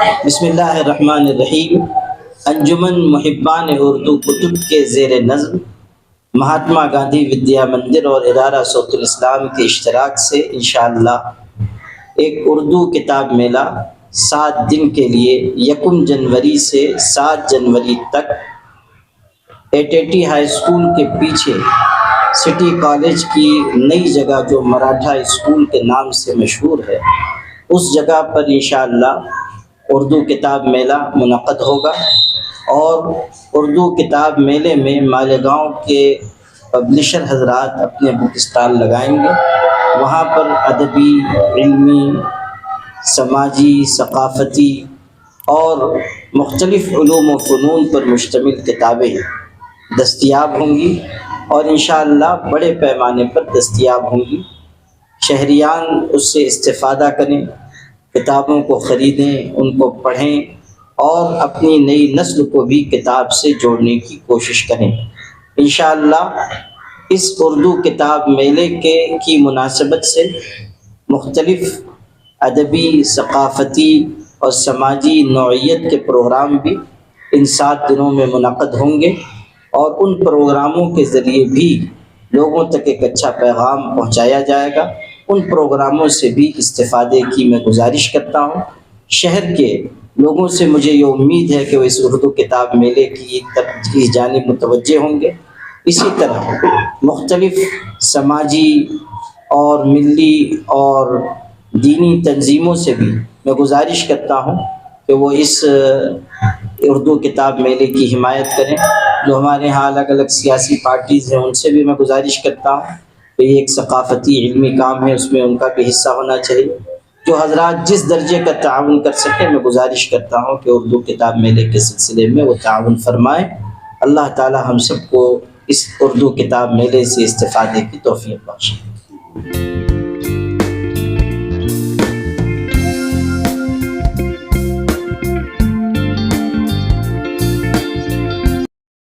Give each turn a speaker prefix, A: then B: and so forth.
A: بسم اللہ الرحمن الرحیم۔ انجمن محبان اردو کتب کے زیر نظم مہاتما گاندھی ودیا مندر اور ادارہ صوت الاسلام کے اشتراک سے انشاءاللہ ایک اردو کتاب میلہ 7 دن کے لیے 1 جنوری سے 7 جنوری تک ایٹیٹی ہائی اسکول کے پیچھے سٹی کالج کی نئی جگہ جو مراٹھا اسکول کے نام سے مشہور ہے، اس جگہ پر انشاءاللہ اردو کتاب میلہ منعقد ہوگا۔ اور اردو کتاب میلے میں مالیگاؤں کے پبلشر حضرات اپنے بک اسٹال لگائیں گے۔ وہاں پر ادبی، علمی، سماجی، ثقافتی اور مختلف علوم و فنون پر مشتمل کتابیں دستیاب ہوں گی اور انشاءاللہ بڑے پیمانے پر دستیاب ہوں گی۔ شہریان اس سے استفادہ کریں، کتابوں کو خریدیں، ان کو پڑھیں اور اپنی نئی نسل کو بھی کتاب سے جوڑنے کی کوشش کریں۔ انشاءاللہ اس اردو کتاب میلے کی مناسبت سے مختلف ادبی، ثقافتی اور سماجی نوعیت کے پروگرام بھی ان 7 دنوں میں منعقد ہوں گے، اور ان پروگراموں کے ذریعے بھی لوگوں تک ایک اچھا پیغام پہنچایا جائے گا۔ ان پروگراموں سے بھی استفادے کی میں گزارش کرتا ہوں۔ شہر کے لوگوں سے مجھے یہ امید ہے کہ وہ اس اردو کتاب میلے کی جانب متوجہ ہوں گے۔ اسی طرح مختلف سماجی اور ملی اور دینی تنظیموں سے بھی میں گزارش کرتا ہوں کہ وہ اس اردو کتاب میلے کی حمایت کریں۔ جو ہمارے ہاں الگ الگ سیاسی پارٹیز ہیں، ان سے بھی میں گزارش کرتا ہوں کہ یہ ایک ثقافتی علمی کام ہے، اس میں ان کا بھی حصہ ہونا چاہیے۔ جو حضرات جس درجے کا تعاون کر سکیں، میں گزارش کرتا ہوں کہ اردو کتاب میلے کے سلسلے میں وہ تعاون فرمائیں۔ اللہ تعالی ہم سب کو اس اردو کتاب میلے سے استفادے کی توفیق بخشے۔